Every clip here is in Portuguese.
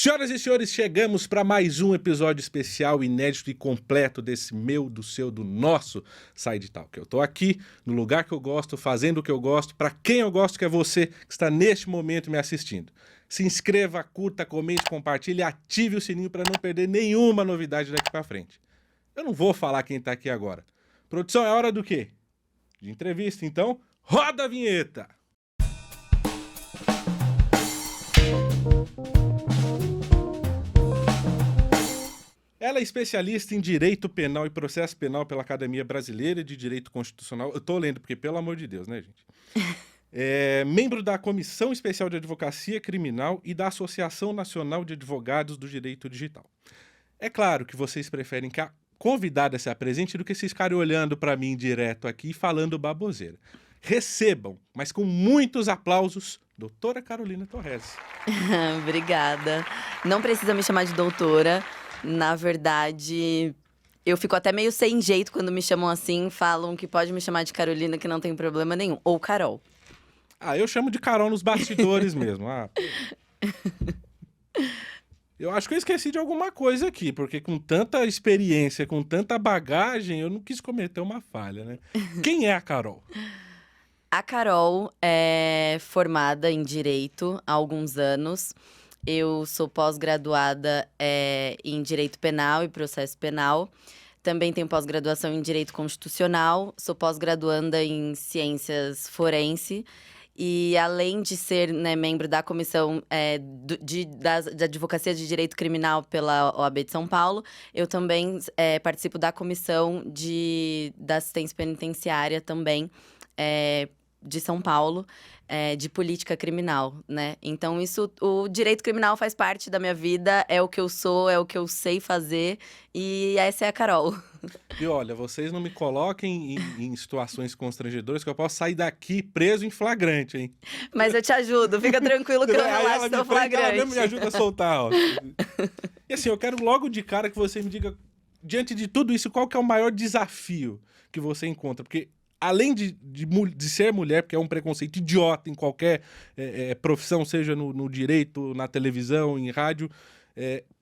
Senhoras e senhores, chegamos para mais um episódio especial, inédito e completo desse meu, do seu, do nosso Side Talk. Eu tô aqui, no lugar que eu gosto, fazendo o que eu gosto, para quem eu gosto, que é você que está neste momento me assistindo. Se inscreva, curta, comente, compartilhe e ative o sininho para não perder nenhuma novidade daqui para frente. Eu não vou falar quem tá aqui agora. Produção, é hora do quê? De entrevista, então, roda a vinheta! Ela é especialista em Direito Penal e Processo Penal pela Academia Brasileira de Direito Constitucional. Eu tô lendo porque, pelo amor de Deus, né, gente? É membro da Comissão Especial de Advocacia Criminal e da Associação Nacional de Advogados do Direito Digital. É claro que vocês preferem que a convidada se apresente do que vocês ficarem olhando para mim direto aqui e falando baboseira. Recebam, mas com muitos aplausos, doutora Carolina Torres. Obrigada. Não precisa me chamar de doutora. Na verdade, eu fico até meio sem jeito quando me chamam assim. Falam que pode me chamar de Carolina, que não tem problema nenhum. Ou Carol. Ah, eu chamo de Carol nos bastidores mesmo. Eu acho que eu esqueci de alguma coisa aqui, porque com tanta experiência, com tanta bagagem, eu não quis cometer uma falha, né? Quem é a Carol? A Carol é formada em Direito há alguns anos. Eu sou pós-graduada em Direito Penal e Processo Penal. Também tenho pós-graduação em Direito Constitucional. Sou pós-graduanda em Ciências Forense. E além de ser membro da Comissão da Advocacia de Direito Criminal pela OAB de São Paulo, eu também participo da Comissão da Assistência Penitenciária também, de São Paulo, de política criminal, né? Então, o direito criminal faz parte da minha vida, é o que eu sou, é o que eu sei fazer, e essa é a Carol. E olha, vocês não me coloquem em situações constrangedoras, que eu posso sair daqui preso em flagrante, hein? Mas eu te ajudo, fica tranquilo que eu não relaxo seu flagrante. Ela mesmo me ajuda a soltar, ó. E assim, eu quero logo de cara que você me diga, diante de tudo isso, qual que é o maior desafio que você encontra? Porque além de ser mulher, porque é um preconceito idiota em qualquer profissão, seja no direito, na televisão, em rádio,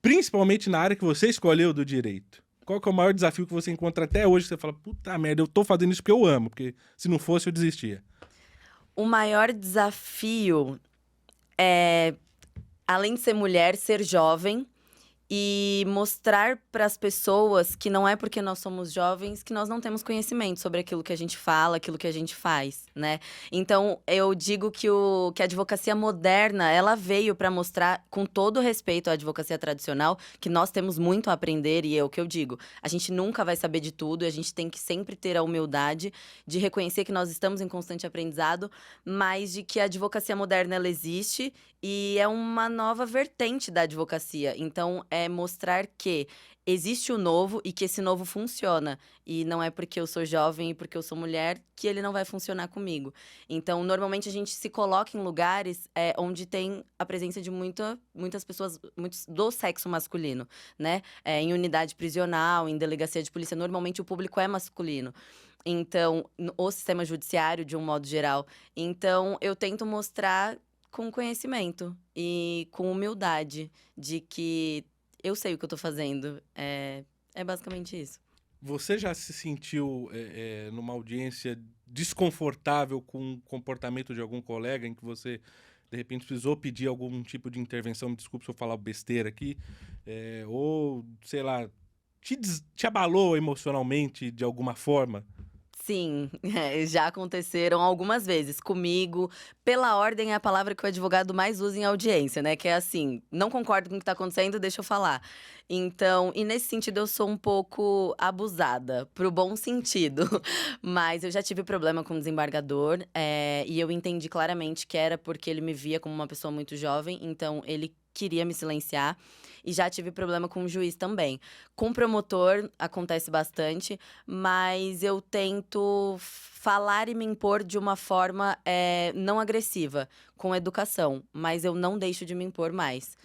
principalmente na área que você escolheu do direito. Qual que é o maior desafio que você encontra até hoje, que você fala, puta merda, eu tô fazendo isso porque eu amo, porque se não fosse eu desistia? O maior desafio é, além de ser mulher, ser jovem. E mostrar para as pessoas que não é porque nós somos jovens que nós não temos conhecimento sobre aquilo que a gente fala, aquilo que a gente faz, né? Então, eu digo que a advocacia moderna, ela veio para mostrar, com todo respeito à advocacia tradicional, que nós temos muito a aprender, e é o que eu digo. A gente nunca vai saber de tudo, a gente tem que sempre ter a humildade de reconhecer que nós estamos em constante aprendizado, mas de que a advocacia moderna, ela existe e é uma nova vertente da advocacia. Então, é mostrar que existe o novo e que esse novo funciona. E não é porque eu sou jovem e porque eu sou mulher que ele não vai funcionar comigo. Então, normalmente a gente se coloca em lugares onde tem a presença de muitas pessoas do sexo masculino, né? Em unidade prisional, em delegacia de polícia, normalmente o público é masculino. Então, o sistema judiciário, de um modo geral. Então, eu tento mostrar com conhecimento e com humildade de que eu sei o que eu tô fazendo. É basicamente isso. Você já se sentiu numa audiência desconfortável com o comportamento de algum colega em que você, de repente, precisou pedir algum tipo de intervenção? Me desculpe se eu falar besteira aqui. Ou, sei lá, te abalou emocionalmente de alguma forma? Sim, já aconteceram algumas vezes comigo. Pela ordem é a palavra que o advogado mais usa em audiência, né? Que é assim, não concordo com o que tá acontecendo, deixa eu falar. Então, e nesse sentido eu sou um pouco abusada, pro bom sentido. Mas eu já tive problema com o desembargador, e eu entendi claramente que era porque ele me via como uma pessoa muito jovem, então ele queria me silenciar. E já tive problema com o juiz também. Com o promotor acontece bastante, mas eu tento falar e me impor de uma forma não agressiva, com educação. Mas eu não deixo de me impor mais,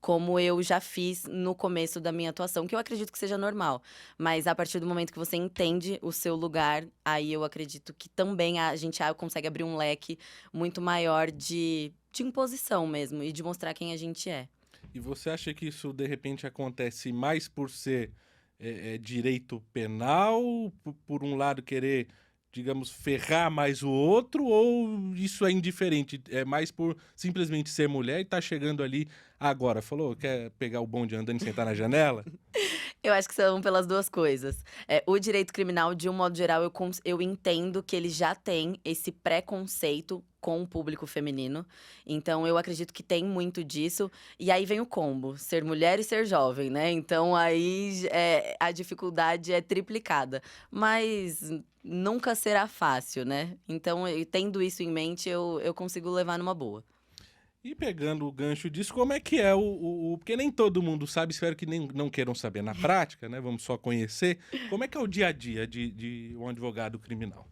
como eu já fiz no começo da minha atuação, que eu acredito que seja normal. Mas a partir do momento que você entende o seu lugar, aí eu acredito que também a gente consegue abrir um leque muito maior de imposição mesmo, e de mostrar quem a gente é. E você acha que isso, de repente, acontece mais por ser direito penal, por um lado querer, digamos, ferrar mais o outro, ou isso é indiferente? É mais por simplesmente ser mulher e tá chegando ali agora? Falou, quer pegar o bonde andando e sentar na janela? Eu acho que são pelas duas coisas. O direito criminal, de um modo geral, eu entendo que ele já tem esse preconceito com o público feminino. Então, eu acredito que tem muito disso. E aí vem o combo, ser mulher e ser jovem, né? Então, aí a dificuldade é triplicada. Mas nunca será fácil, né? Então, tendo isso em mente, eu consigo levar numa boa. E pegando o gancho disso, como é que é porque nem todo mundo sabe, espero que nem não queiram saber na prática, né? Vamos só conhecer. Como é que é o dia a dia de um advogado criminal?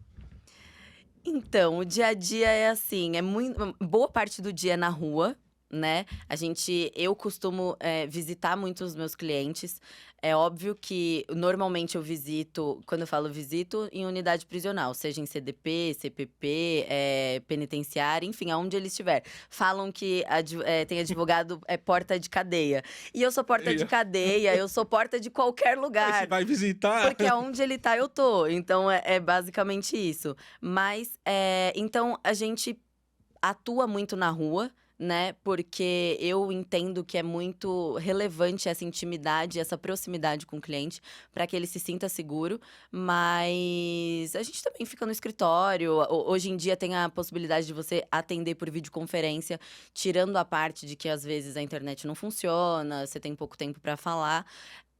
Então, o dia a dia é assim, boa parte do dia é na rua, né? Eu costumo visitar muito os meus clientes. É óbvio que normalmente eu visito, quando eu falo visito, em unidade prisional, seja em CDP, CPP, penitenciária, enfim, aonde ele estiver. Falam que tem advogado porta de cadeia. E eu sou porta de cadeia, eu sou porta de qualquer Aí lugar. você vai visitar. Porque aonde ele tá, eu tô. Então, é basicamente isso. Mas, então, a gente atua muito na rua, né? Porque eu entendo que é muito relevante essa intimidade, essa proximidade com o cliente, para que ele se sinta seguro. Mas a gente também fica no escritório. Hoje em dia tem a possibilidade de você atender por videoconferência, tirando a parte de que às vezes a internet não funciona, você tem pouco tempo para falar.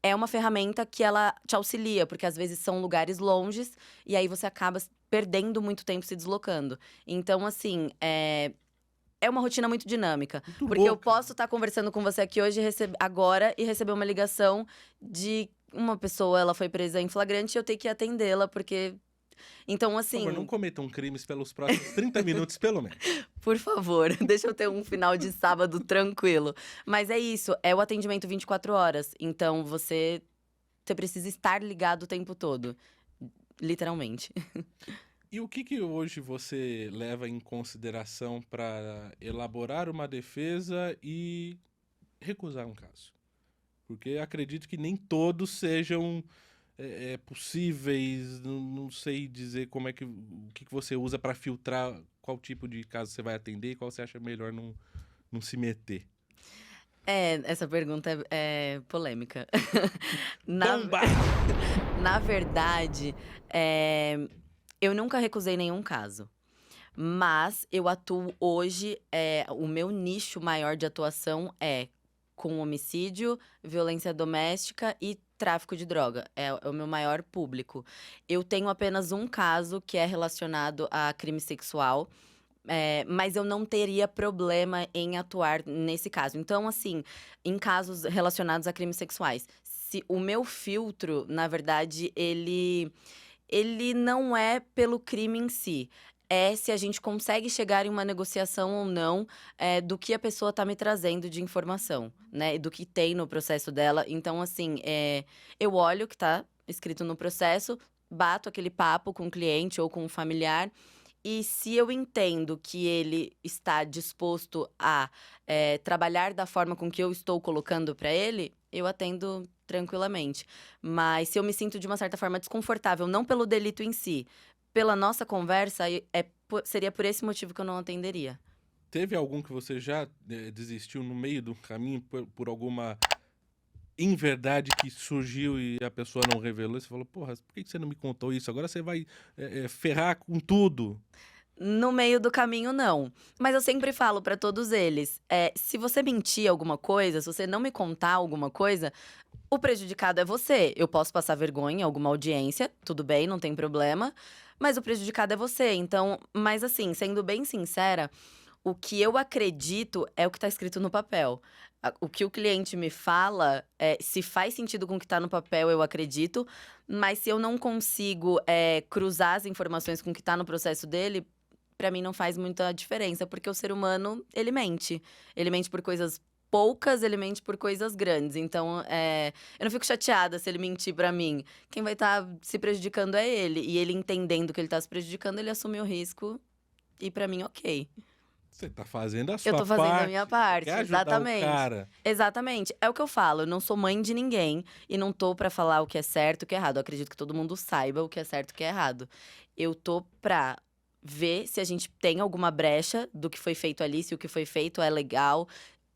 É uma ferramenta que ela te auxilia, porque às vezes são lugares longes e aí você acaba perdendo muito tempo se deslocando. Então, assim, é uma rotina muito dinâmica. Muito Porque eu louca. posso estar conversando com você aqui hoje, agora, e receber uma ligação de uma pessoa, ela foi presa em flagrante e eu tenho que atendê-la, porque. Então, Por favor, não assim, cometam crimes pelos próximos 30 minutos, pelo menos. por favor, deixa eu ter um final de sábado tranquilo. Mas é isso, é o atendimento 24 horas. Então, você precisa estar ligado o tempo todo. Literalmente. E o que hoje você leva em consideração para elaborar uma defesa e recusar um caso? Porque acredito que nem todos sejam possíveis, não sei dizer como é o que você usa para filtrar qual tipo de caso você vai atender e qual você acha melhor não se meter. Essa pergunta é polêmica. Na, Bomba! na verdade, eu nunca recusei nenhum caso. Mas eu atuo hoje, o meu nicho maior de atuação com homicídio, violência doméstica e tráfico de droga. É o meu maior público. Eu tenho apenas um caso que é relacionado a crime sexual. Mas eu não teria problema em atuar nesse caso. Então, assim, em casos relacionados a crimes sexuais, se o meu filtro, na verdade, ele não é pelo crime em si. É se a gente consegue chegar em uma negociação ou não do que a pessoa está me trazendo de informação, né? Do que tem no processo dela. Então, assim, eu olho o que está escrito no processo, bato aquele papo com o cliente ou com o familiar. E se eu entendo que ele está disposto a trabalhar da forma com que eu estou colocando para ele, eu atendo tranquilamente. Mas se eu me sinto de uma certa forma desconfortável, não pelo delito em si, pela nossa conversa, seria por esse motivo que eu não atenderia. Teve algum que você já desistiu no meio do caminho por alguma inverdade que surgiu e a pessoa não revelou? Você falou, porra, por que você não me contou isso? Agora você vai ferrar com tudo. No meio do caminho, não. Mas eu sempre falo pra todos eles: se você mentir alguma coisa, se você não me contar alguma coisa, o prejudicado é você. Eu posso passar vergonha em alguma audiência, tudo bem, não tem problema. Mas o prejudicado é você. Então, mas assim, sendo bem sincera, o que eu acredito é o que tá escrito no papel. O que o cliente me fala, se faz sentido com o que tá no papel, eu acredito. Mas se eu não consigo cruzar as informações com o que tá no processo dele, pra mim não faz muita diferença, porque o ser humano, ele mente. Ele mente por coisas poucas, ele mente por coisas grandes. Então, eu não fico chateada se ele mentir pra mim. Quem vai estar se prejudicando é ele. E ele entendendo que ele tá se prejudicando, ele assume o risco. E pra mim, ok. Você tá fazendo a Eu sua tô fazendo a parte, minha você parte, quer ajudar o exatamente. cara. Exatamente. É o que eu falo, eu não sou mãe de ninguém e não tô pra falar o que é certo e o que é errado. Eu acredito que todo mundo saiba o que é certo e o que é errado. Eu tô pra ver se a gente tem alguma brecha do que foi feito ali, se o que foi feito é legal.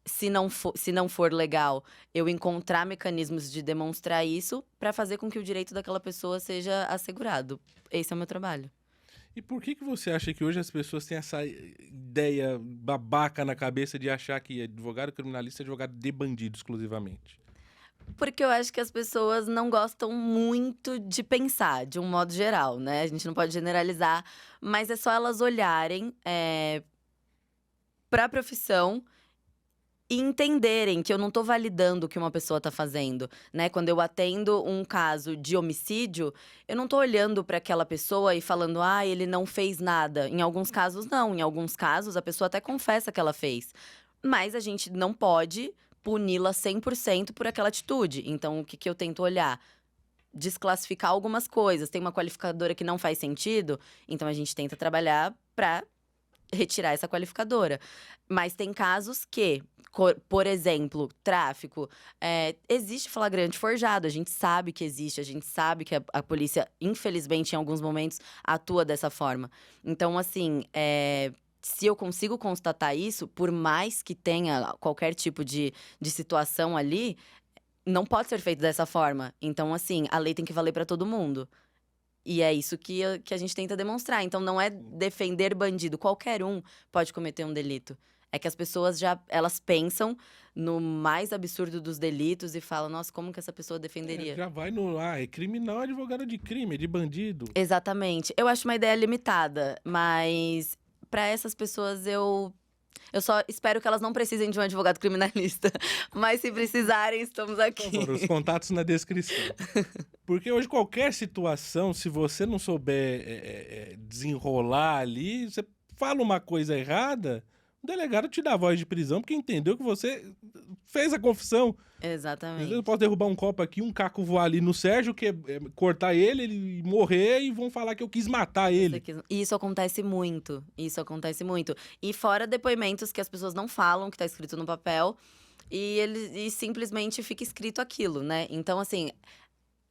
Se não for legal, eu encontrar mecanismos de demonstrar isso pra fazer com que o direito daquela pessoa seja assegurado. Esse é o meu trabalho. E por que você acha que hoje as pessoas têm essa ideia babaca na cabeça de achar que advogado criminalista é advogado de bandido exclusivamente? Porque eu acho que as pessoas não gostam muito de pensar, de um modo geral, né? A gente não pode generalizar, mas é só elas olharem para a profissão e entenderem que eu não tô validando o que uma pessoa tá fazendo, né? Quando eu atendo um caso de homicídio, eu não tô olhando para aquela pessoa e falando, ah, ele não fez nada. Em alguns casos, não. Em alguns casos, a pessoa até confessa que ela fez. Mas a gente não pode puni-la 100% por aquela atitude. Então, o que que eu tento olhar? Desclassificar algumas coisas. Tem uma qualificadora que não faz sentido, então a gente tenta trabalhar pra retirar essa qualificadora. Mas tem casos que, por exemplo, tráfico, existe flagrante forjado, a gente sabe que existe, a gente sabe que a polícia, infelizmente, em alguns momentos, atua dessa forma. Então, assim, se eu consigo constatar isso, por mais que tenha qualquer tipo de situação ali, não pode ser feito dessa forma. Então, assim, a lei tem que valer pra todo mundo. E é isso que a gente tenta demonstrar. Então, não é defender bandido. Qualquer um pode cometer um delito. É que as pessoas elas pensam no mais absurdo dos delitos e falam, nossa, como que essa pessoa defenderia? Já vai no. É criminal, advogado de crime, é de bandido. Exatamente. Eu acho uma ideia limitada, mas para essas pessoas eu só espero que elas não precisem de um advogado criminalista. Mas se precisarem, estamos Por aqui. favor, os contatos na descrição. Porque hoje qualquer situação, se você não souber desenrolar ali, você fala uma coisa errada, o delegado te dá voz de prisão porque entendeu que você fez a confissão. Exatamente. Eu posso derrubar um copo aqui, um caco voar ali no Sérgio, cortar ele morrer e vão falar que eu quis matar ele. E isso acontece muito. Isso acontece muito. E fora depoimentos que as pessoas não falam, que tá escrito no papel, e simplesmente fica escrito aquilo, né? Então, assim,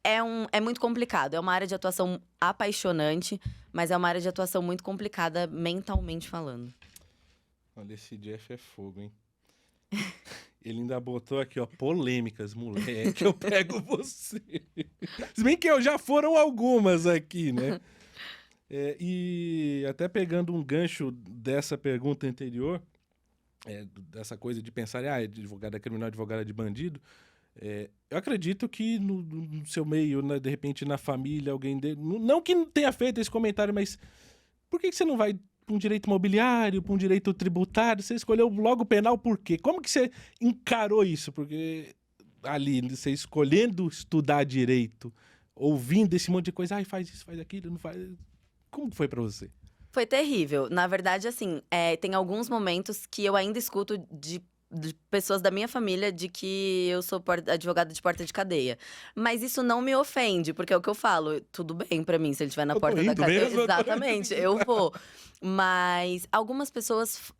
é muito complicado. É uma área de atuação apaixonante, mas é uma área de atuação muito complicada mentalmente falando. Olha, esse Jeff é fogo, hein? Ele ainda botou aqui, ó, polêmicas, moleque, eu pego você. Se bem que já foram algumas aqui, né? E até pegando um gancho dessa pergunta anterior, dessa coisa de pensar, advogado é criminal, advogado é de bandido, eu acredito que no seu meio, né, de repente na família, alguém... Não que não tenha feito esse comentário, mas por que você não vai para um direito imobiliário, para um direito tributário? Você escolheu logo o penal por quê? Como que você encarou isso? Porque ali, você escolhendo estudar direito, ouvindo esse monte de coisa, faz isso, faz aquilo, não faz... Como foi para você? Foi terrível. Na verdade, assim, tem alguns momentos que eu ainda escuto de pessoas da minha família de que eu sou advogada de porta de cadeia. Mas isso não me ofende, porque é o que eu falo. Tudo bem pra mim, se ele estiver na porta da cadeia. Mesmo, exatamente, eu vou. Mas algumas pessoas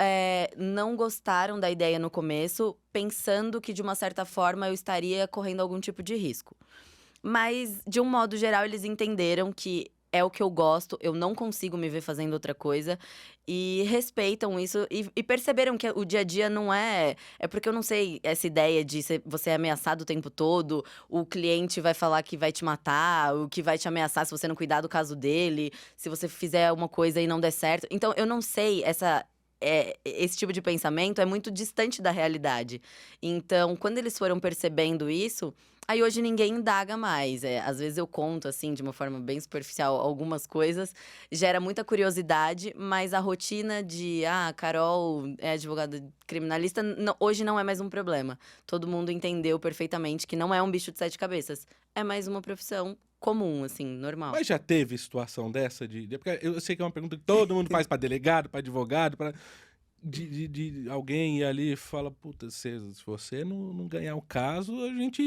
não gostaram da ideia no começo, pensando que, de uma certa forma, eu estaria correndo algum tipo de risco. Mas, de um modo geral, eles entenderam que é o que eu gosto, eu não consigo me ver fazendo outra coisa. E respeitam isso e perceberam que o dia a dia não é... É porque eu não sei essa ideia de você é ameaçado o tempo todo, o cliente vai falar que vai te matar, o que vai te ameaçar se você não cuidar do caso dele, se você fizer uma coisa e não der certo. Então, eu não sei esse tipo de pensamento é muito distante da realidade. Então, quando eles foram percebendo isso, aí hoje ninguém indaga mais. Às vezes eu conto, assim, de uma forma bem superficial, algumas coisas. Gera muita curiosidade, mas a rotina de, Carol é advogada criminalista, hoje não é mais um problema. Todo mundo entendeu perfeitamente que não é um bicho de 7 cabeças. É mais uma profissão comum, assim, normal. Mas já teve situação dessa porque eu sei que é uma pergunta que todo mundo faz para delegado, para advogado, de alguém ir ali e fala, puta, se você não ganhar o caso, a gente,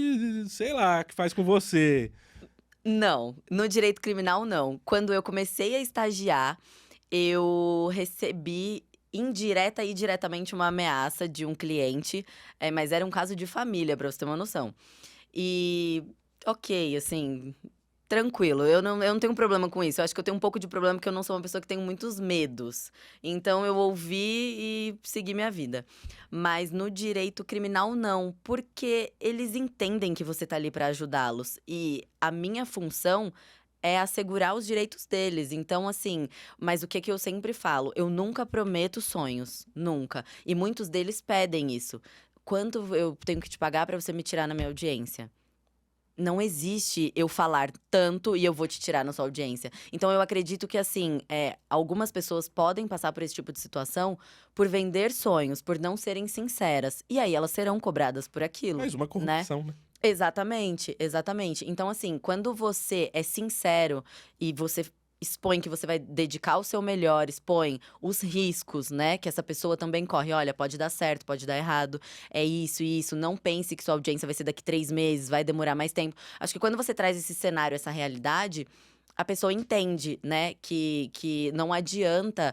sei lá, o que faz com você? Não, no direito criminal não. Quando eu comecei a estagiar, eu recebi indireta e diretamente uma ameaça de um cliente, mas era um caso de família, pra você ter uma noção. E, ok, assim, tranquilo, eu não tenho problema com isso. Eu acho que eu tenho um pouco de problema porque eu não sou uma pessoa que tem muitos medos. Então eu ouvi e segui minha vida. Mas no direito criminal, não, porque eles entendem que você tá ali pra ajudá-los. E a minha função é assegurar os direitos deles. Então, assim, mas o que que eu sempre falo? Eu nunca prometo sonhos, nunca. E muitos deles pedem isso. Quanto eu tenho que te pagar pra você me tirar na minha audiência? Não existe eu falar tanto e eu vou te tirar na sua audiência. Então eu acredito que, assim, algumas pessoas podem passar por esse tipo de situação por vender sonhos, por não serem sinceras. E aí elas serão cobradas por aquilo, Mais uma né? corrupção, né? Exatamente, exatamente. Então, assim, quando você é sincero e você expõe que você vai dedicar o seu melhor, expõe os riscos, né, que essa pessoa também corre. Olha, pode dar certo, pode dar errado, é isso e isso. Não pense que sua audiência vai ser daqui 3 meses, vai demorar mais tempo. Acho que quando você traz esse cenário, essa realidade, a pessoa entende, né, que não adianta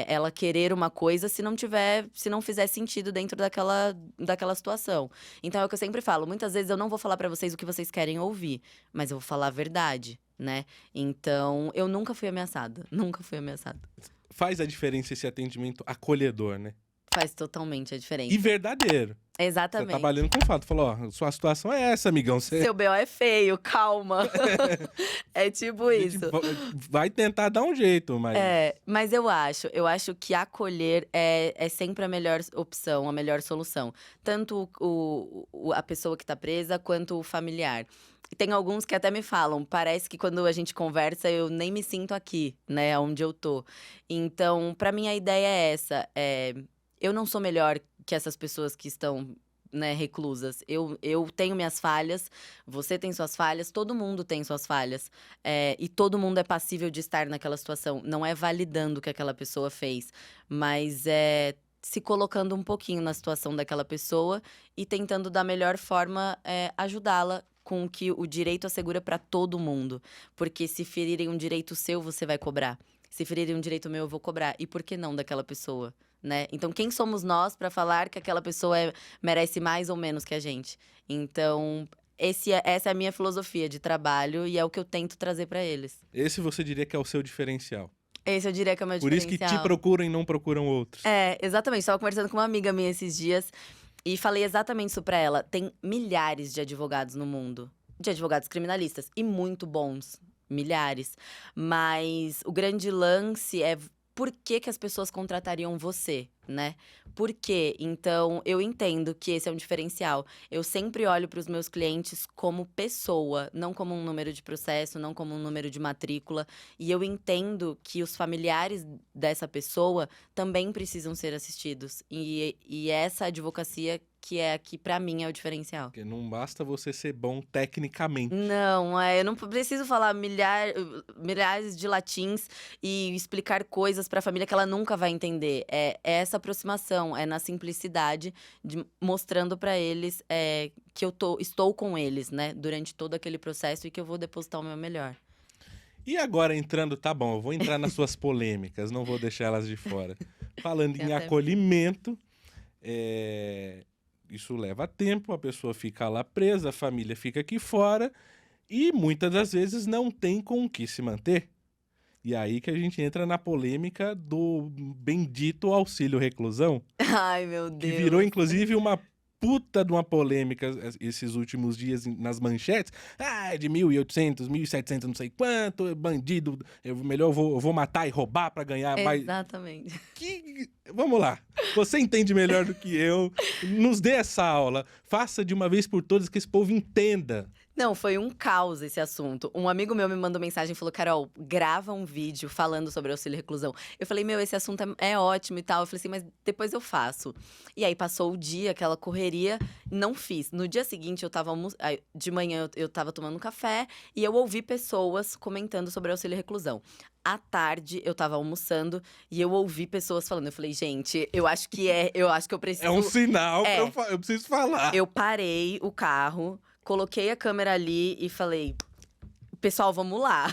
ela querer uma coisa se não fizer sentido dentro daquela situação. Então é o que eu sempre falo, muitas vezes eu não vou falar pra vocês o que vocês querem ouvir, mas eu vou falar a verdade, né? Então eu nunca fui ameaçada, nunca fui ameaçada. Faz a diferença esse atendimento acolhedor, né? Faz totalmente a E diferença. verdadeiro. Você tá Exatamente. trabalhando com fato. Falou, ó, sua situação é essa, amigão. Você Seu BO é feio, calma. É tipo a gente isso. vai tentar dar um jeito, mas Mas eu acho que acolher é sempre a melhor opção, a melhor solução. Tanto a pessoa que tá presa, quanto o familiar. E tem alguns que até me falam, parece que quando a gente conversa, eu nem me sinto aqui, né, onde eu tô. Então, pra mim, a ideia é essa. Eu não sou melhor que essas pessoas que estão, né, reclusas. Eu tenho minhas falhas, você tem suas falhas, todo mundo tem suas falhas. E todo mundo é passível de estar naquela situação. Não é validando o que aquela pessoa fez, mas é se colocando um pouquinho na situação daquela pessoa e tentando da melhor forma ajudá-la com o que o direito assegura pra todo mundo. Porque se ferirem um direito seu, você vai cobrar. Se ferirem um direito meu, eu vou cobrar. E por que não daquela pessoa? Né? Então, quem somos nós pra falar que aquela pessoa merece mais ou menos que a gente? Então, essa é a minha filosofia de trabalho e é o que eu tento trazer pra eles. esse você diria que é o seu diferencial. Esse eu diria que é o meu Por isso que te diferencial. procuram e não procuram outros. Exatamente. Estava conversando com uma amiga minha esses dias e falei exatamente isso pra ela. Tem milhares de advogados no mundo, de advogados criminalistas, e muito bons. Milhares. Mas o grande lance é por que que as pessoas contratariam você, né? Por quê? Então, eu entendo que esse é um diferencial. Eu sempre olho para os meus clientes como pessoa, não como um número de processo, não como um número de matrícula. E eu entendo que os familiares dessa pessoa também precisam ser assistidos. E essa advocacia que pra mim é o diferencial. Porque não basta você ser bom tecnicamente. Não, eu não preciso falar milhares de latins e explicar coisas pra família que ela nunca vai entender. É essa aproximação, é na simplicidade, mostrando pra eles que eu estou com eles, né, durante todo aquele processo e que eu vou depositar o meu melhor. E agora entrando, tá bom, eu vou entrar nas suas polêmicas, não vou deixar elas de fora. Falando Tem em até acolhimento, isso leva tempo, a pessoa fica lá presa, a família fica aqui fora e muitas das vezes não tem com o que se manter. E aí que a gente entra na polêmica do bendito auxílio reclusão, Ai, meu que Deus. virou inclusive uma puta de uma polêmica esses últimos dias nas manchetes. Ah, é de 1.800, 1.700 não sei quanto, bandido, eu vou matar e roubar pra ganhar mais. Exatamente. Vamos lá, você entende melhor do que eu, nos dê essa aula, faça de uma vez por todas que esse povo entenda. Não, foi um caos esse assunto. Um amigo meu me mandou mensagem e falou: Carol, grava um vídeo falando sobre auxílio reclusão. Eu falei: meu, esse assunto é ótimo e tal. Eu falei assim, mas depois eu faço. E aí passou o dia, aquela correria, não fiz. No dia seguinte, de manhã eu tava tomando café e eu ouvi pessoas comentando sobre auxílio reclusão. À tarde, eu tava almoçando e eu ouvi pessoas falando. Eu falei, gente, eu acho que eu preciso. É um sinal pra eu preciso falar. Eu parei o carro, coloquei a câmera ali e falei: Pessoal, vamos lá.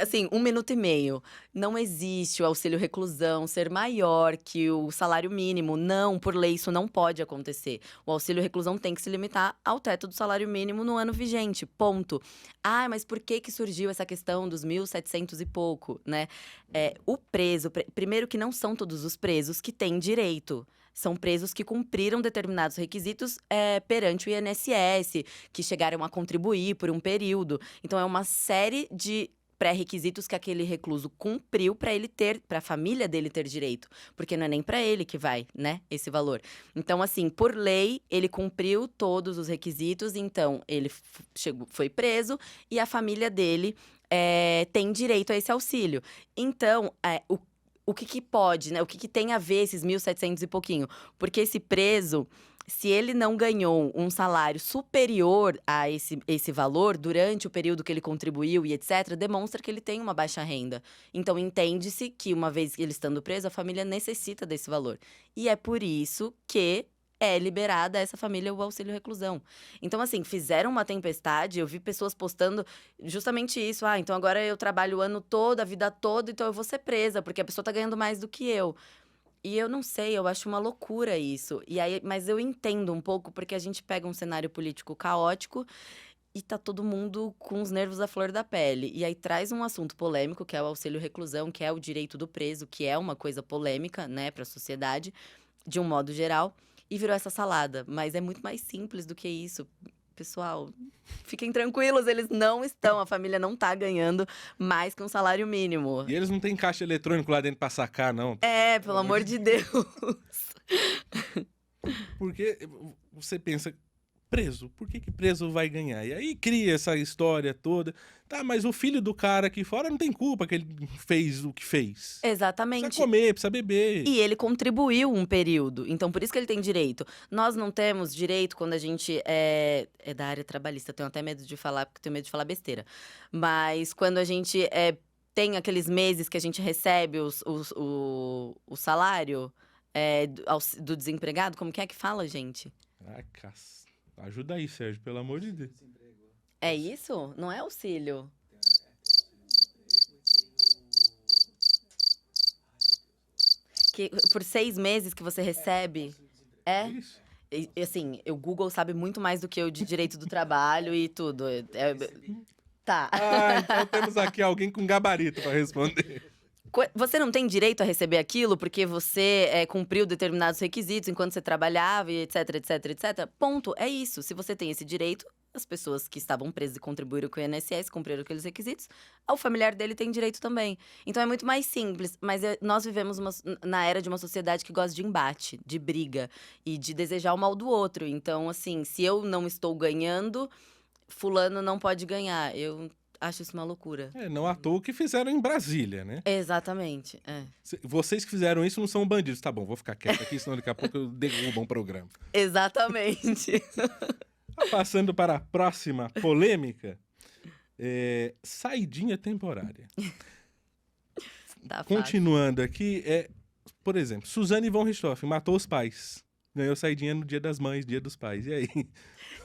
Assim, 1 minuto e meio. Não existe o auxílio reclusão ser maior que o salário mínimo. Não, por lei isso não pode acontecer. O auxílio reclusão tem que se limitar ao teto do salário mínimo no ano vigente, ponto. Ah, mas por que surgiu essa questão dos 1.700 e pouco, né? O preso, primeiro que não são todos os presos que têm direito. São presos que cumpriram determinados requisitos perante o INSS, que chegaram a contribuir por um período. Então, é uma série de pré-requisitos que aquele recluso cumpriu para ele ter, para a família dele ter direito, porque não é nem para ele que vai, né, esse valor. Então, assim, por lei, ele cumpriu todos os requisitos, então ele foi preso e a família dele tem direito a esse auxílio. Então, o que pode, né? O que tem a ver esses 1.700 e pouquinho? Porque esse preso, se ele não ganhou um salário superior a esse valor durante o período que ele contribuiu e etc., demonstra que ele tem uma baixa renda. Então, entende-se que, uma vez ele estando preso, a família necessita desse valor. E é por isso que é liberada a essa família o auxílio reclusão. Então, assim, fizeram uma tempestade, eu vi pessoas postando justamente isso. Ah, então agora eu trabalho o ano todo, a vida toda, então eu vou ser presa, porque a pessoa tá ganhando mais do que eu. E eu não sei, eu acho uma loucura isso. E aí, mas eu entendo um pouco, porque a gente pega um cenário político caótico e tá todo mundo com os nervos à flor da pele. E aí traz um assunto polêmico, que é o auxílio reclusão, que é o direito do preso, que é uma coisa polêmica, né, pra sociedade, de um modo geral. E virou essa salada. Mas é muito mais simples do que isso. Pessoal, fiquem tranquilos, eles não estão, a família não tá ganhando mais que um salário mínimo. E eles não têm caixa eletrônico lá dentro pra sacar, não. Pelo amor de Deus. Porque você pensa, preso, por que preso vai ganhar? E aí cria essa história toda. Tá, mas o filho do cara aqui fora não tem culpa que ele fez o que fez. Exatamente. Precisa comer, precisa beber. E ele contribuiu um período, então por isso que ele tem direito. Nós não temos direito quando a gente é da área trabalhista, eu tenho até medo de falar, porque tenho medo de falar besteira. Mas quando a gente tem aqueles meses que a gente recebe o salário do desempregado, como que é que fala, gente? Ajuda aí, Sérgio, pelo amor de Deus. É isso? Não é auxílio? Que por 6 meses que você recebe? Isso. E, assim, o Google sabe muito mais do que eu de direito do trabalho e tudo. Tá. Ah, então temos aqui alguém com gabarito para responder. Você não tem direito a receber aquilo porque você cumpriu determinados requisitos enquanto você trabalhava e etc, etc, etc. Ponto. É isso. Se você tem esse direito, as pessoas que estavam presas e contribuíram com o INSS, cumpriram aqueles requisitos, o familiar dele tem direito também. Então é muito mais simples. Mas nós vivemos na era de uma sociedade que gosta de embate, de briga e de desejar o mal do outro. Então, assim, se eu não estou ganhando, fulano não pode ganhar. Eu acho isso uma loucura. Não à toa que fizeram em Brasília, né? Exatamente. Vocês que fizeram isso não são bandidos. Tá bom, vou ficar quieto aqui, senão daqui a pouco eu derrubo um programa. Exatamente. Passando para a próxima polêmica, saidinha temporária. Tá Continuando aqui, por exemplo, Suzane von Richthofen matou os pais. Ganhou saidinha no Dia das Mães, Dia dos Pais. E aí?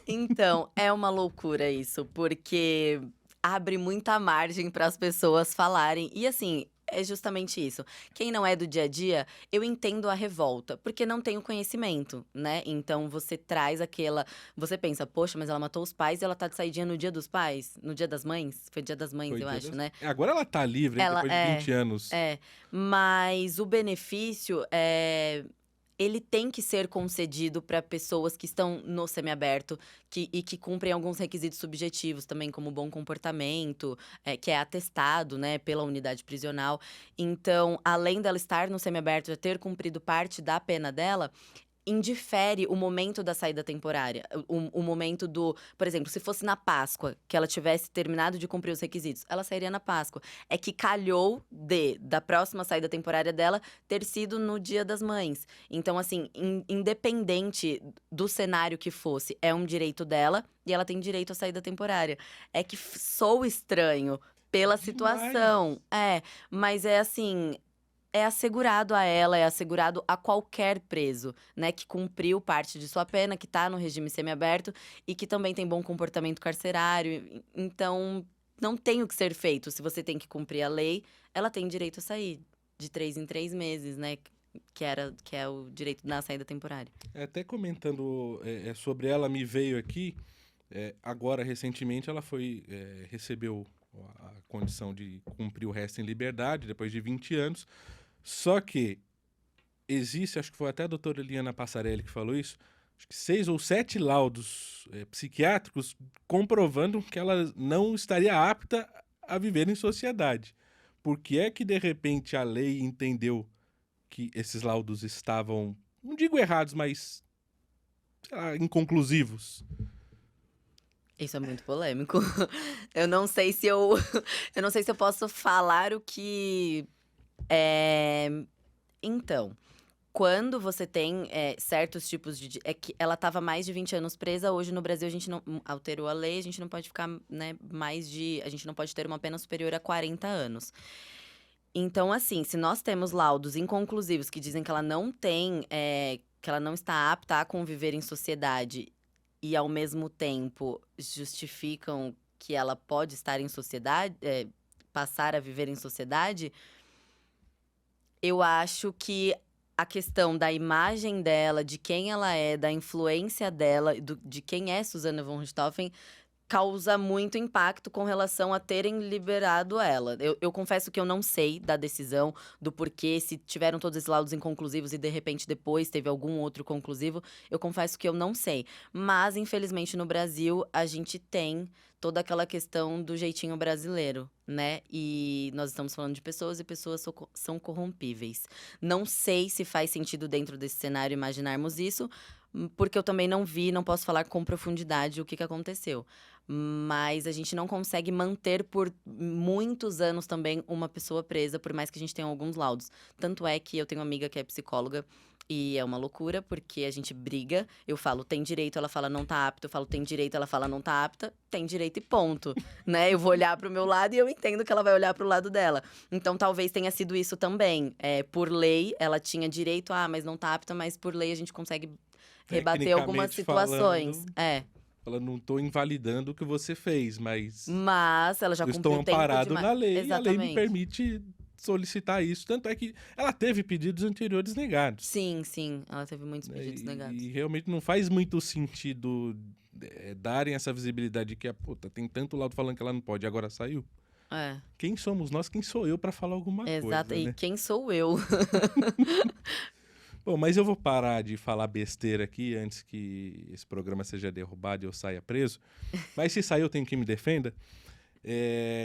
Então, é uma loucura isso, porque abre muita margem para as pessoas falarem. E assim, é justamente isso. Quem não é do dia a dia, eu entendo a revolta, porque não tem o conhecimento, né? Então você traz aquela. Você pensa, poxa, mas ela matou os pais e ela tá de saidinha no Dia dos Pais? No Dia das Mães? Foi Dia das Mães, eu acho, né? Agora ela tá livre, depois de 20 anos. Mas o benefício ele tem que ser concedido para pessoas que estão no semiaberto e que cumprem alguns requisitos subjetivos também, como bom comportamento, que é atestado, né, pela unidade prisional. Então, além dela estar no semiaberto, já ter cumprido parte da pena dela, indifere o momento da saída temporária. O momento por exemplo, se fosse na Páscoa, que ela tivesse terminado de cumprir os requisitos, ela sairia na Páscoa. É que calhou da próxima saída temporária dela ter sido no Dia das Mães. Então, assim, independente do cenário que fosse, é um direito dela e ela tem direito à saída temporária. É que sou estranho pela situação. Mas é assim. É assegurado a ela, é assegurado a qualquer preso, né? Que cumpriu parte de sua pena, que tá no regime semiaberto e que também tem bom comportamento carcerário. Então, não tem o que ser feito. Se você tem que cumprir a lei, ela tem direito a sair de 3 em 3 meses, né? Que é o direito da saída temporária. Até comentando sobre ela, me veio aqui, agora, recentemente, ela recebeu a condição de cumprir o resto em liberdade, depois de 20 anos. Só que existe, acho que foi até a doutora Eliana Passarelli que falou isso, acho que 6 ou 7 laudos psiquiátricos comprovando que ela não estaria apta a viver em sociedade. Por que é que, de repente, a lei entendeu que esses laudos estavam, não digo errados, mas sei lá, inconclusivos? Isso é muito polêmico. Eu não sei se eu, eu não sei se eu posso falar o que. Então, quando você tem certos tipos de. É que ela estava mais de 20 anos presa, hoje no Brasil a gente não. Alterou a lei, a gente não pode ficar, né, mais de. A gente não pode ter uma pena superior a 40 anos. Então, assim, se nós temos laudos inconclusivos que dizem que ela não tem. Que ela não está apta a conviver em sociedade e, ao mesmo tempo, justificam que ela pode estar em sociedade, passar a viver em sociedade, eu acho que a questão da imagem dela, de quem ela é, da influência dela, de quem é Susanna von Richthofen, causa muito impacto com relação a terem liberado ela. Eu confesso que eu não sei da decisão, do porquê, se tiveram todos esses laudos inconclusivos e, de repente, depois teve algum outro conclusivo. Eu confesso que eu não sei. Mas, infelizmente, no Brasil, a gente tem toda aquela questão do jeitinho brasileiro, né? E nós estamos falando de pessoas e pessoas são corrompíveis. Não sei se faz sentido dentro desse cenário imaginarmos isso, porque eu também não vi, não posso falar com profundidade o que aconteceu. Mas a gente não consegue manter por muitos anos também uma pessoa presa, por mais que a gente tenha alguns laudos. Tanto é que eu tenho uma amiga que é psicóloga e é uma loucura, porque a gente briga. Eu falo, tem direito, ela fala, não tá apta. Eu falo, tem direito, ela fala, não tá apta. Tem direito e ponto, né? Eu vou olhar pro meu lado e eu entendo que ela vai olhar pro lado dela. Então, talvez tenha sido isso também. Por lei, ela tinha direito, mas não tá apta, mas por lei a gente consegue rebater algumas situações. Ela não tô invalidando o que você fez, mas ela já eu cumpriu estou o tempo amparado de... na lei e a lei me Exatamente. permite solicitar isso. Tanto é que ela teve pedidos anteriores negados. Sim, ela teve muitos pedidos negados. E realmente não faz muito sentido darem essa visibilidade de que, tem tanto laudo falando que ela não pode, agora saiu. Quem somos nós? Quem sou eu para falar alguma coisa? Exato, e quem sou eu? Bom, mas eu vou parar de falar besteira aqui antes que esse programa seja derrubado e eu saia preso. Mas se sair, eu tenho que me defenda.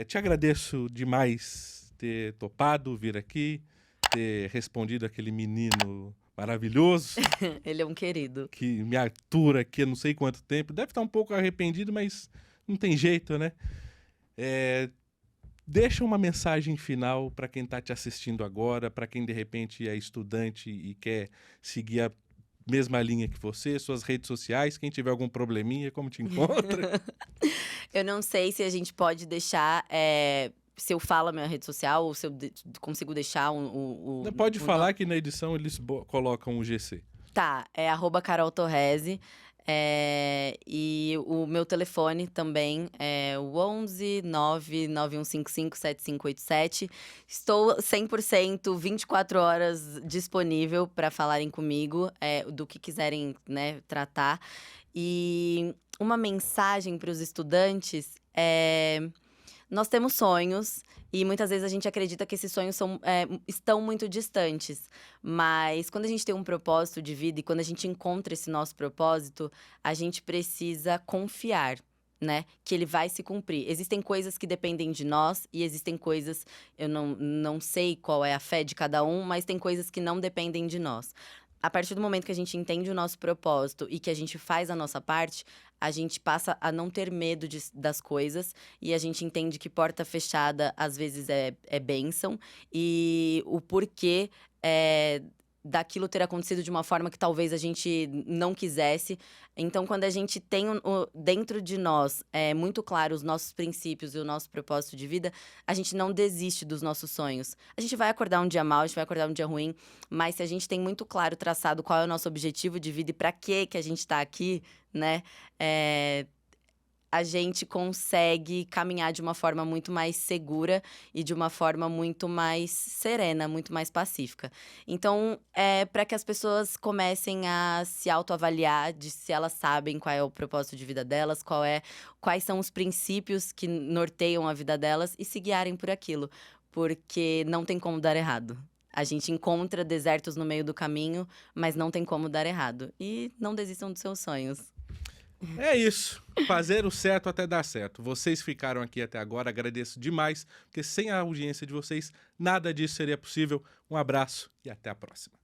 Te agradeço demais ter topado vir aqui, ter respondido aquele menino maravilhoso. Ele é um querido. Que me atura aqui há não sei quanto tempo. Deve estar um pouco arrependido, mas não tem jeito, né? Deixa uma mensagem final para quem está te assistindo agora, para quem de repente é estudante e quer seguir a mesma linha que você, suas redes sociais, quem tiver algum probleminha, como te encontra? Eu não sei se a gente pode deixar, se eu falo a minha rede social ou se eu consigo deixar Pode falar que na edição eles colocam o GC. Tá, é @CarolTorresi. E o meu telefone também é o 11 99155 7587. Estou 100%, 24 horas disponível para falarem comigo do que quiserem, né, tratar. E uma mensagem para os estudantes nós temos sonhos e muitas vezes a gente acredita que esses sonhos estão muito distantes. Mas quando a gente tem um propósito de vida e quando a gente encontra esse nosso propósito, a gente precisa confiar, né? Que ele vai se cumprir. Existem coisas que dependem de nós e existem coisas… Eu não sei qual é a fé de cada um, mas tem coisas que não dependem de nós. A partir do momento que a gente entende o nosso propósito e que a gente faz a nossa parte, a gente passa a não ter medo das coisas e a gente entende que porta fechada às vezes é bênção e o porquê daquilo ter acontecido de uma forma que talvez a gente não quisesse. Então, quando a gente tem dentro de nós muito claro os nossos princípios e o nosso propósito de vida, a gente não desiste dos nossos sonhos. A gente vai acordar um dia mal, a gente vai acordar um dia ruim, mas se a gente tem muito claro traçado qual é o nosso objetivo de vida e para que a gente está aqui, né? a gente consegue caminhar de uma forma muito mais segura e de uma forma muito mais serena, muito mais pacífica. Então, para que as pessoas comecem a se autoavaliar de se elas sabem qual é o propósito de vida delas, quais são os princípios que norteiam a vida delas e se guiarem por aquilo, porque não tem como dar errado. A gente encontra desertos no meio do caminho, mas não tem como dar errado. E não desistam dos seus sonhos. É isso. Fazer o certo até dar certo. Vocês ficaram aqui até agora, agradeço demais, porque sem a audiência de vocês, nada disso seria possível. Um abraço e até a próxima.